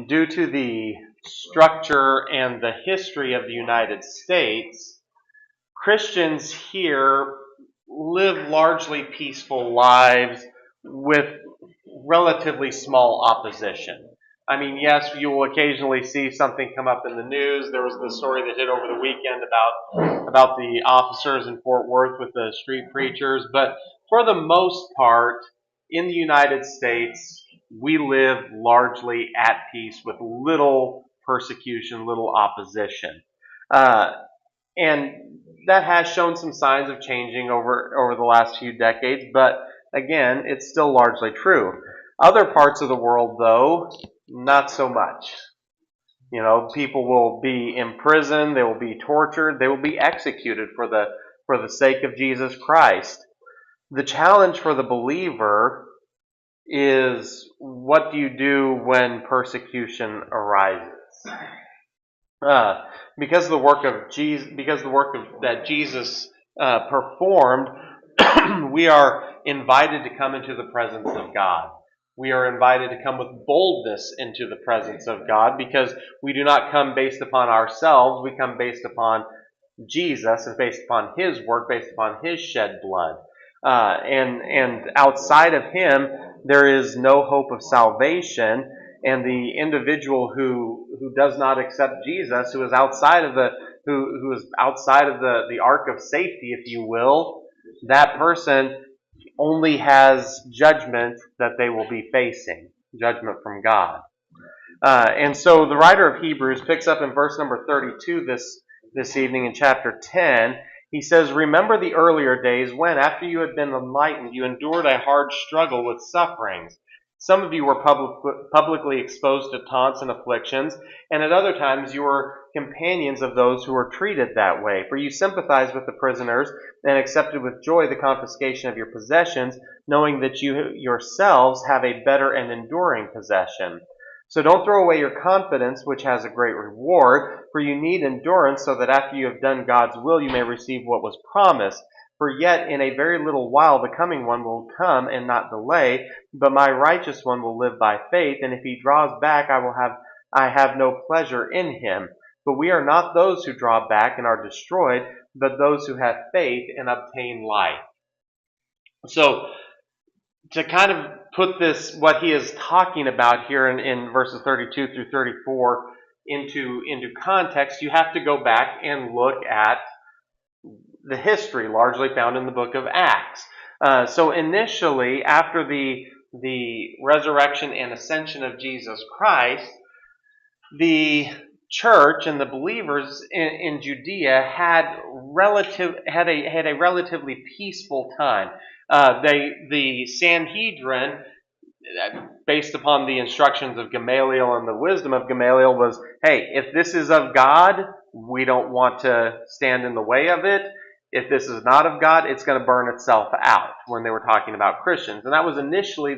due to the structure and the history of the United States, Christians here live largely peaceful lives with relatively small opposition. I mean, yes, you will occasionally see something come up in the news. There was the story that hit over the weekend about the officers in Fort Worth with the street preachers, but for the most part, in the United States, we live largely at peace with little persecution, little opposition. Uh, and that has shown some signs of changing over the last few decades, but again, it's still largely true. Other parts of the world, though, not so much. You know, people will be imprisoned, they will be tortured, they will be executed for the sake of Jesus Christ. The challenge for the believer is, what do you do when persecution arises? Because of the work of Jesus, that Jesus performed, we are invited to come into the presence of God. We are invited to come with boldness into the presence of God, because we do not come based upon ourselves. We come based upon Jesus and based upon His work, based upon His shed blood. And outside of Him, there is no hope of salvation. And the individual who does not accept Jesus, who is outside of the ark of safety, if you will, that person only has judgment that they will be facing, judgment from God. And so the writer of Hebrews picks up in verse number 32 this evening in chapter 10. He says, "Remember the earlier days when, after you had been enlightened, you endured a hard struggle with sufferings. Some of you were publicly exposed to taunts and afflictions, and at other times you were companions of those who were treated that way. For you sympathized with the prisoners and accepted with joy the confiscation of your possessions, knowing that you yourselves have a better and enduring possession. So don't throw away your confidence, which has a great reward, for you need endurance, so that after you have done God's will, you may receive what was promised. For yet in a very little while the coming one will come and not delay, but my righteous one will live by faith, and if he draws back, I have no pleasure in him. But we are not those who draw back and are destroyed, but those who have faith and obtain life." So, to kind of put this, what he is talking about here in verses 32 through 34 into context, you have to go back and look at the history largely found in the book of Acts. So initially, after the resurrection and ascension of Jesus Christ, the church and the believers in Judea had a relatively peaceful time. The Sanhedrin, based upon the instructions of Gamaliel and the wisdom of Gamaliel, was, hey, if this is of God, we don't want to stand in the way of it. If this is not of God, it's going to burn itself out, when they were talking about Christians. And that was initially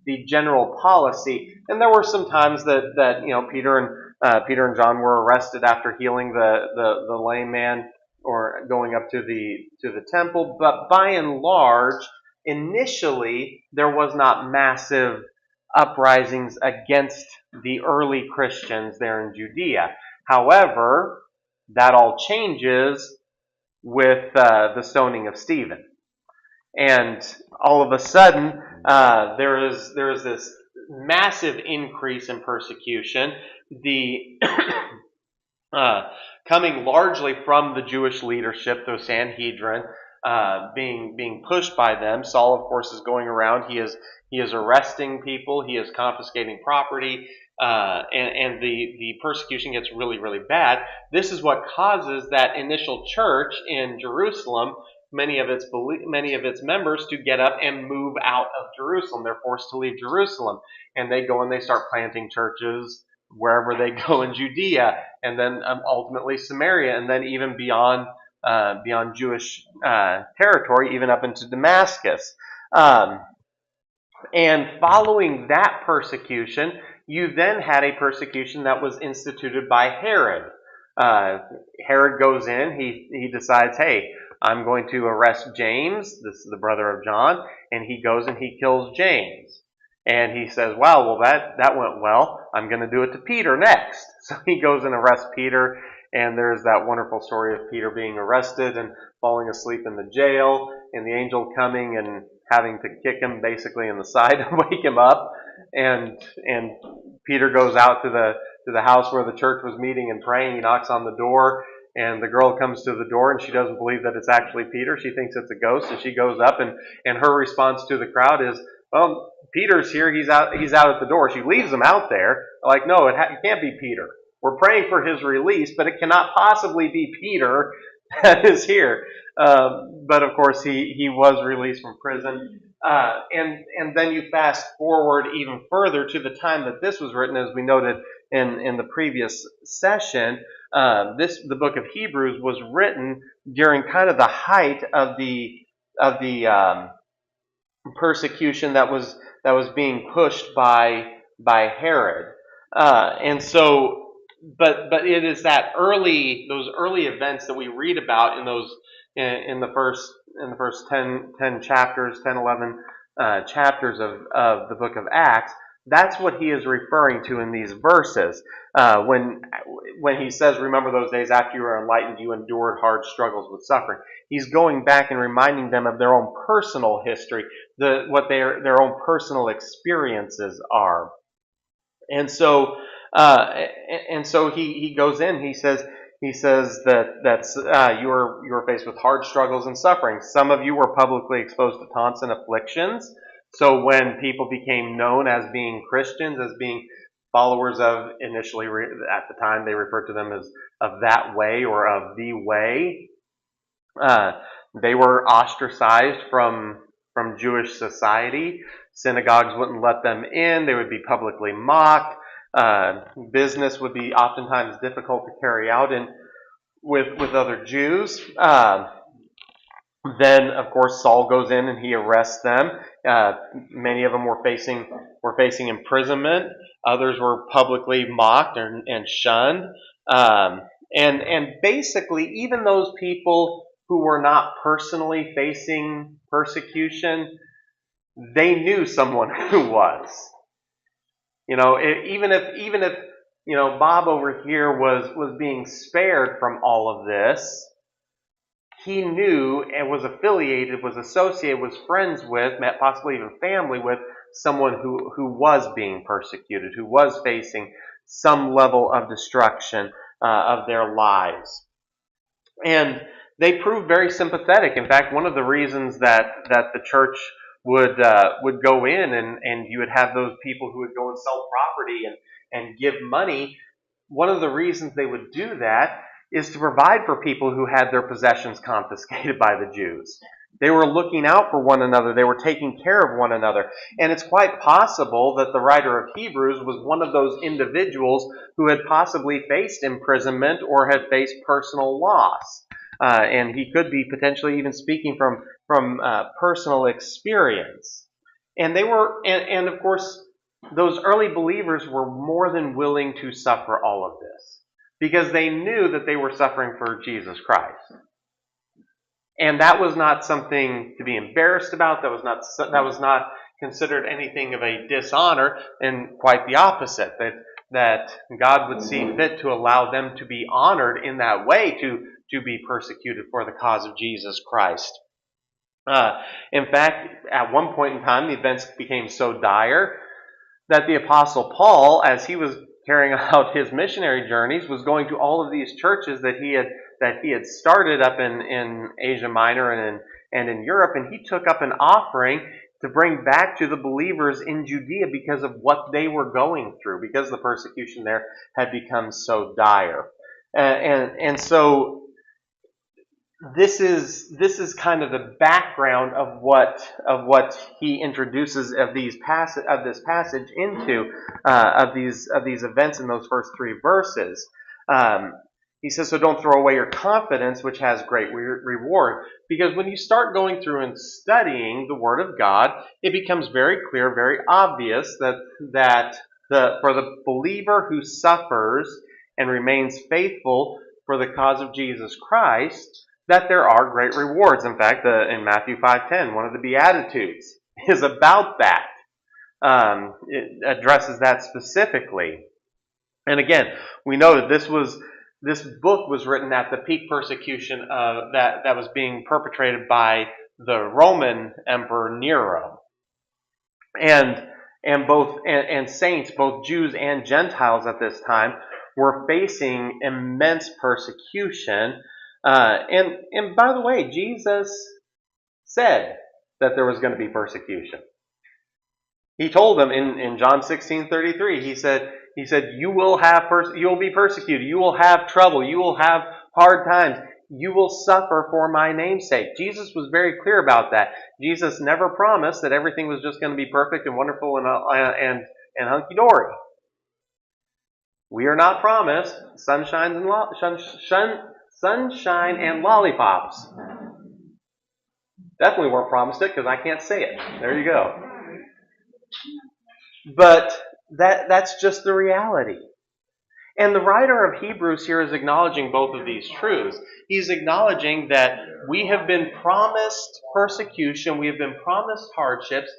the general policy. And there were some times that Peter and John were arrested after healing the lame man or going up to the temple. But by and large, initially, there was not massive uprisings against the early Christians there in Judea. However, that all changes with the stoning of Stephen. And all of a sudden, there is this massive increase in persecution, coming largely from the Jewish leadership, the Sanhedrin, being pushed by them. Saul, of course, is going around. He is arresting people. He is confiscating property, and the persecution gets really, really bad. This is what causes that initial church in Jerusalem, many of its members, to get up and move out of Jerusalem. They're forced to leave Jerusalem, and they go and they start planting churches wherever they go in Judea, and then ultimately Samaria, and then even beyond Jewish territory, even up into Damascus. And following that persecution, you then had a persecution that was instituted by Herod. Herod goes in, he decides, hey, I'm going to arrest James, this is the brother of John, and he goes and he kills James. And he says, wow, well, that went well. I'm going to do it to Peter next. So he goes and arrests Peter, and there's that wonderful story of Peter being arrested and falling asleep in the jail, and the angel coming and having to kick him basically in the side to wake him up. And Peter goes out to the house where the church was meeting and praying. He knocks on the door, and the girl comes to the door, and she doesn't believe that it's actually Peter. She thinks it's a ghost, and she goes up, and her response to the crowd is, well, Peter's here. He's out at the door. She leaves him out there. Like, no, it can't be Peter. We're praying for his release, but it cannot possibly be Peter that is here. But of course, he was released from prison. And then you fast forward even further to the time that this was written, as we noted in the previous session. The book of Hebrews was written during kind of the height of the persecution that was being pushed by Herod, and so. But it is those early events that we read about in the first 10 chapters, 10, 11 chapters of the book of Acts. That's what he is referring to in these verses. When he says, remember those days after you were enlightened, you endured hard struggles with suffering. He's going back and reminding them of their own personal history, what their own personal experiences are. And so he goes in. He says that you were faced with hard struggles and suffering. Some of you were publicly exposed to taunts and afflictions. So when people became known as being Christians, as being followers of, initially at the time they referred to them as of that way or of the way, they were ostracized from Jewish society. Synagogues wouldn't let them in. They would be publicly mocked. Business would be oftentimes difficult to carry out with other Jews. Then, of course, Saul goes in and he arrests them. Many of them were facing imprisonment. Others were publicly mocked and shunned. And basically, even those people who were not personally facing persecution, they knew someone who was. Even if Bob over here was being spared from all of this, he knew and was affiliated, was associated, was friends with, possibly even family with someone who was being persecuted, who was facing some level of destruction of their lives. And they proved very sympathetic. In fact, one of the reasons that the church would go in and you would have those people who would go and sell property and give money, one of the reasons they would do that is to provide for people who had their possessions confiscated by the Jews. They were looking out for one another. They were taking care of one another. And it's quite possible that the writer of Hebrews was one of those individuals who had possibly faced imprisonment or had faced personal loss. And he could be potentially even speaking from personal experience. And and of course, those early believers were more than willing to suffer all of this because they knew that they were suffering for Jesus Christ. And that was not something to be embarrassed about. That was not considered anything of a dishonor, and quite the opposite. That God would see fit to allow them to be honored in that way, to be persecuted for the cause of Jesus Christ. In fact, at one point in time, the events became so dire that the Apostle Paul, as he was carrying out his missionary journeys, was going to all of these churches that he had started up in Asia Minor and in Europe, and he took up an offering to bring back to the believers in Judea because of what they were going through, because the persecution there had become so dire. And so this is kind of the background of what he introduces of this passage into of these events in those first 3 verses. He says, so don't throw away your confidence, which has great reward. Because when you start going through and studying the Word of God, it becomes very clear, very obvious that for the believer who suffers and remains faithful for the cause of Jesus Christ, that there are great rewards. In fact, in Matthew 5:10, one of the Beatitudes is about that. it addresses that specifically. And again, we know that this book was written at the peak persecution that was being perpetrated by the Roman Emperor Nero, and saints, both Jews and Gentiles at this time, were facing immense persecution. And by the way, Jesus said that there was going to be persecution. He told them in John 16:33, he said, you will be persecuted, you will have trouble, you will have hard times, you will suffer for my name's sake. Jesus was very clear about that. Jesus never promised that everything was just going to be perfect and wonderful and hunky-dory. We are not promised sunshine and lollipops. Definitely weren't promised it because I can't say it. There you go. But that's just the reality. And the writer of Hebrews here is acknowledging both of these truths. He's acknowledging that we have been promised persecution, we have been promised hardships,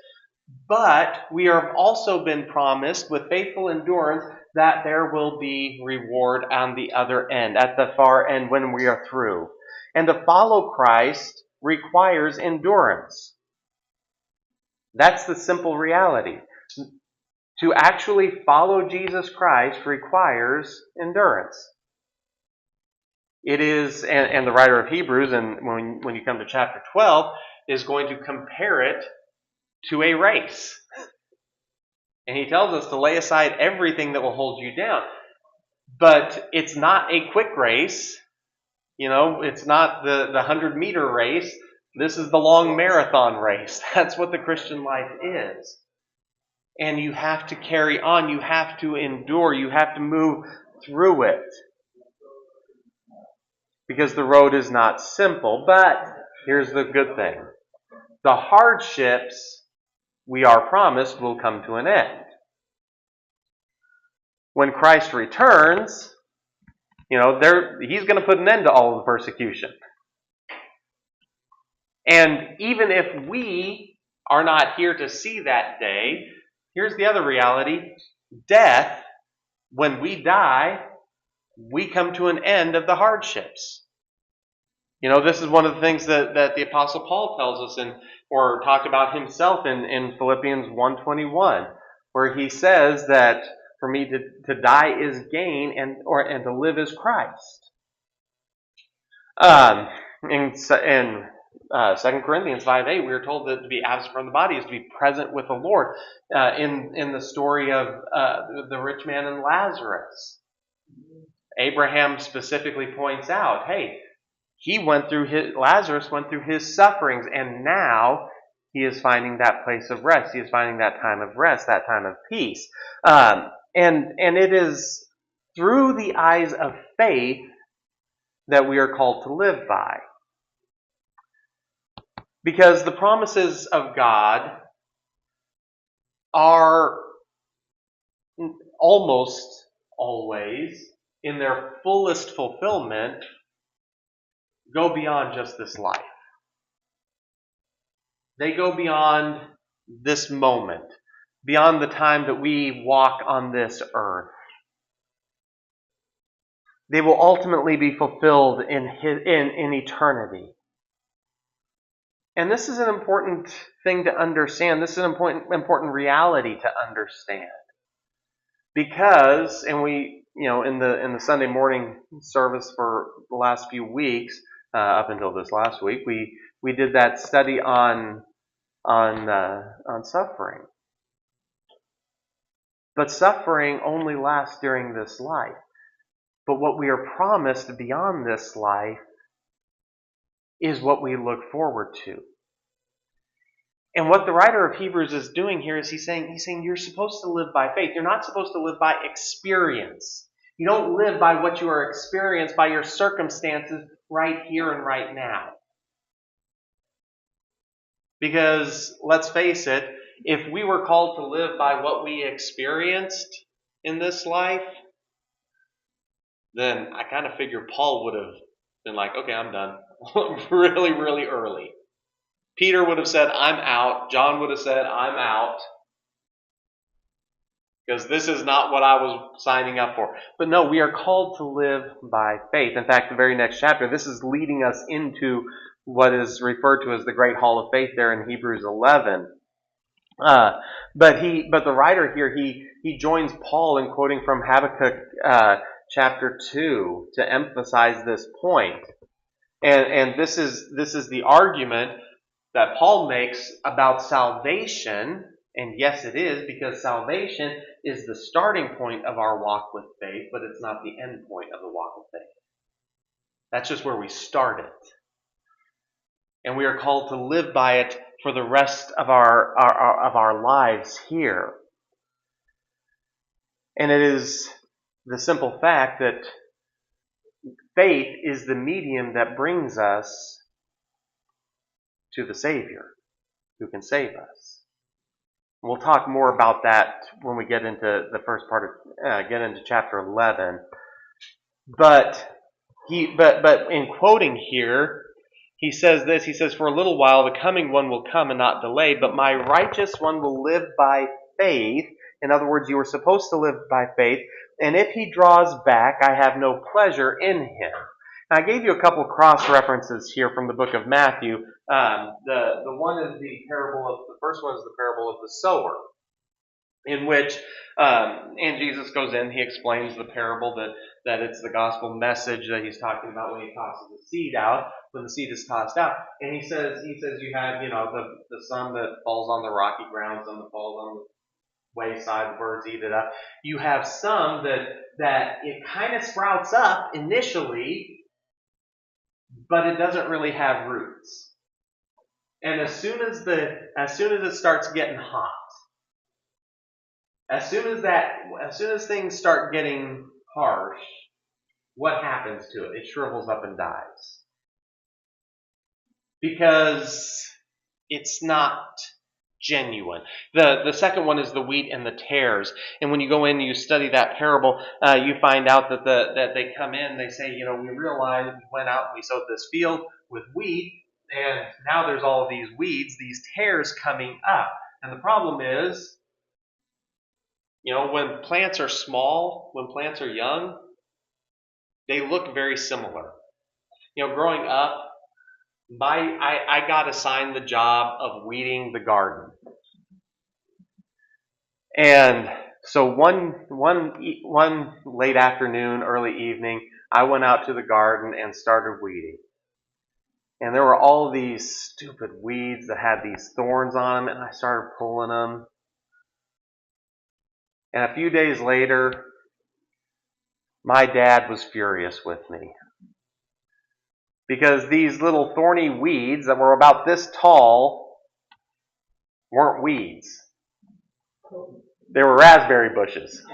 but we have also been promised with faithful endurance that there will be reward on the other end, at the far end when we are through. And to follow Christ requires endurance. That's the simple reality. To actually follow Jesus Christ requires endurance. It is, and the writer of Hebrews, and when you come to chapter 12, is going to compare it to a race. And he tells us to lay aside everything that will hold you down. But it's not a quick race. It's not the 100-meter race. This is the long marathon race. That's what the Christian life is. And you have to carry on. You have to endure. You have to move through it. Because the road is not simple. But here's the good thing. The hardships we are promised will come to an end. When Christ returns, he's going to put an end to all of the persecution. And even if we are not here to see that day, here's the other reality. Death, when we die, we come to an end of the hardships. This is one of the things that the Apostle Paul tells us or talked about himself in Philippians 1:21, where he says that for me to die is gain and to live is Christ. In 2 Corinthians 5:8, we are told that to be absent from the body is to be present with the Lord. In the story of the rich man and Lazarus, Abraham specifically points out, hey, Lazarus went through his sufferings, and now he is finding that place of rest. He is finding that time of rest, that time of peace. And it is through the eyes of faith that we are called to live by. Because the promises of God are almost always, in their fullest fulfillment, go beyond just this life. They go beyond this moment, beyond the time that we walk on this earth. They will ultimately be fulfilled in eternity. And this is an important thing to understand. This is an important reality to understand. Because, and we, in the Sunday morning service for the last few weeks, up until this last week, we did that study on suffering. But suffering only lasts during this life. But what we are promised beyond this life is what we look forward to. And what the writer of Hebrews is doing here is he's saying you're supposed to live by faith. You're not supposed to live by experience. You don't live by what you are experienced by your circumstances right here and right now. Because, let's face it, if we were called to live by what we experienced in this life, then I kind of figure Paul would have been like, okay, I'm done. Really, really early. Peter would have said, I'm out. John would have said, I'm out. because this is not what I was signing up for. But no, we are called to live by faith. In fact, the very next chapter, this is leading us into what is referred to as the Great Hall of Faith there in Hebrews 11. But the writer here, he joins Paul in quoting from Habakkuk chapter 2 to emphasize this point. And this is the argument that Paul makes about salvation. And yes, it is, because salvation is the starting point of our walk with faith, but it's not the end point of the walk of faith. That's just where we start it. And we are called to live by it for the rest of our lives here. And it is the simple fact that faith is the medium that brings us to the Savior who can save us. We'll talk more about that when we get into the first part of get into chapter 11. But in quoting here, he says this. He says, "For a little while the coming one will come and not delay, but my righteous one will live by faith." In other words, you are supposed to live by faith. "And if he draws back, I have no pleasure in him." Now, I gave you a couple cross references here from the book of Matthew. The one is the first one is the parable of the sower, in which, and Jesus goes in, he explains the parable that it's the gospel message that he's talking about when he tosses the seed out, when the seed is tossed out. And he says you have, the some that falls on the rocky ground, some that falls on the wayside, the birds eat it up. You have some that it kind of sprouts up initially, but it doesn't really have roots. And as soon as it starts getting hot, as soon as things start getting harsh, what happens to it? It shrivels up and dies. Because it's not genuine. The second one is the wheat and the tares. And when you go in and you study that parable, you find out that they come in, they say, we realized we went out and we sowed this field with wheat, and now there's all of these weeds, these tares coming up. And the problem is, when plants are small, when plants are young, they look very similar. Growing up, I got assigned the job of weeding the garden. And so one late afternoon, early evening, I went out to the garden and started weeding. And there were all these stupid weeds that had these thorns on them, and I started pulling them. And a few days later, my dad was furious with me. Because these little thorny weeds that were about this tall weren't weeds. They were raspberry bushes.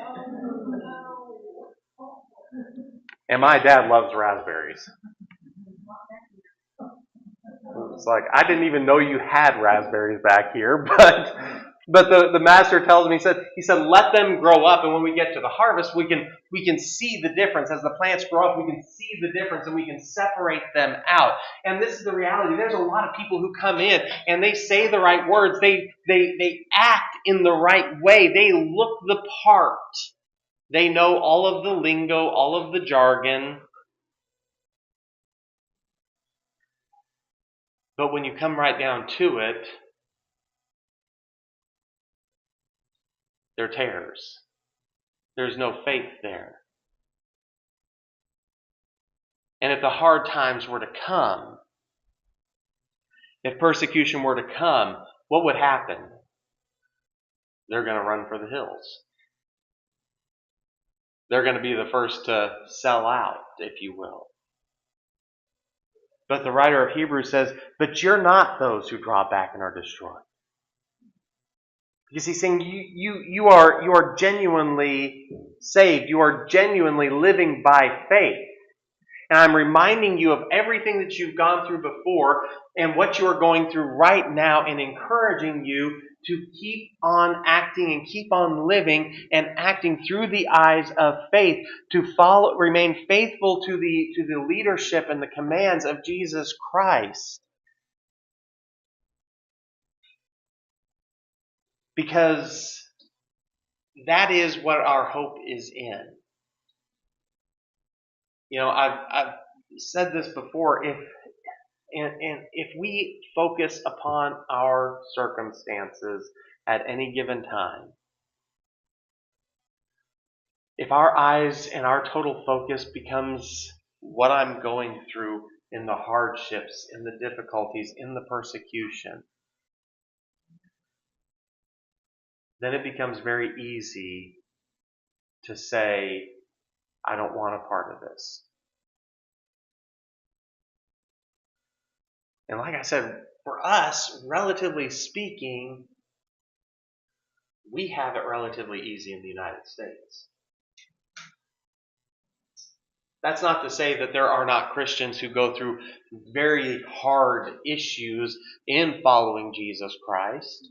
And my dad loves raspberries. It's like, I didn't even know you had raspberries back here, but the master tells me, he said, let them grow up, and when we get to the harvest, we can see the difference. As the plants grow up, we can see the difference, and we can separate them out. And this is the reality. There's a lot of people who come in, and they say the right words. They act in the right way. They look the part. They know all of the lingo, all of the jargon. But when you come right down to it, they're tares. There's no faith there. And if the hard times were to come, if persecution were to come, what would happen? They're going to run for the hills. They're going to be the first to sell out, if you will. But the writer of Hebrews says, but you're not those who draw back and are destroyed. Because he's saying you are genuinely saved. You are genuinely living by faith. And I'm reminding you of everything that you've gone through before and what you are going through right now, and encouraging you to keep on acting and keep on living and acting through the eyes of faith, to remain faithful to the leadership and the commands of Jesus Christ. Because that is what our hope is in. I've said this before. If we focus upon our circumstances at any given time, if our eyes and our total focus becomes what I'm going through in the hardships, in the difficulties, in the persecution, then it becomes very easy to say, I don't want a part of this. And like I said, for us, relatively speaking, we have it relatively easy in the United States. That's not to say that there are not Christians who go through very hard issues in following Jesus Christ.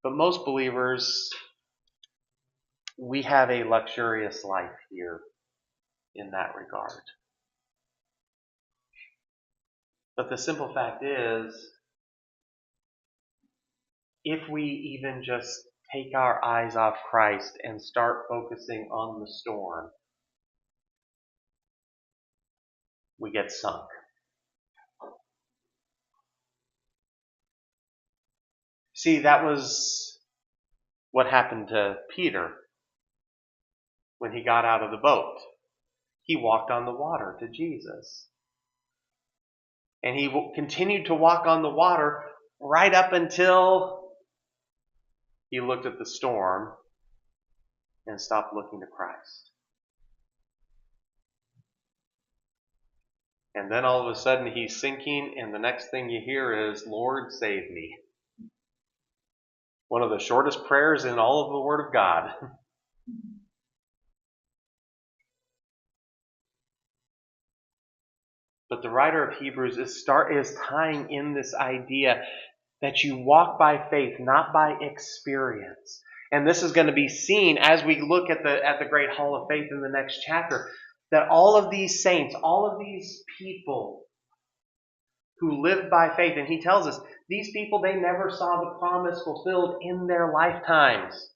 But most believers, we have a luxurious life here in that regard. But the simple fact is, if we even just take our eyes off Christ and start focusing on the storm, we get sunk. See, that was what happened to Peter when he got out of the boat. He walked on the water to Jesus. And he continued to walk on the water right up until he looked at the storm and stopped looking to Christ. And then all of a sudden he's sinking, and the next thing you hear is, Lord, save me. One of the shortest prayers in all of the Word of God. But the writer of Hebrews is tying in this idea that you walk by faith, not by experience. And this is going to be seen as we look at the Great Hall of Faith in the next chapter, that all of these saints, all of these people who lived by faith, and he tells us, these people, they never saw the promise fulfilled in their lifetimes.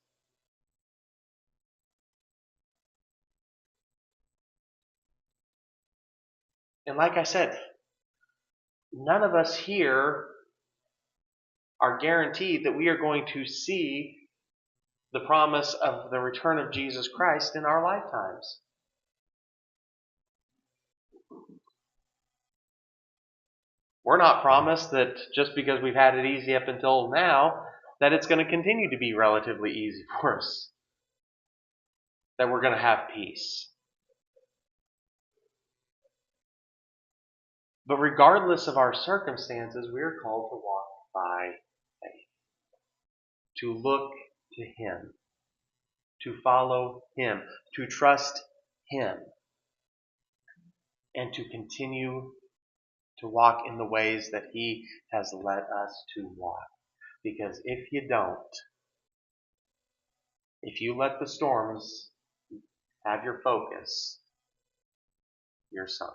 And like I said, none of us here are guaranteed that we are going to see the promise of the return of Jesus Christ in our lifetimes. We're not promised that just because we've had it easy up until now, that it's going to continue to be relatively easy for us. That we're going to have peace. But regardless of our circumstances, we are called to walk by faith. To look to Him. To follow Him. To trust Him. And to continue to walk in the ways that He has led us to walk. Because if you don't, if you let the storms have your focus, you're sunk.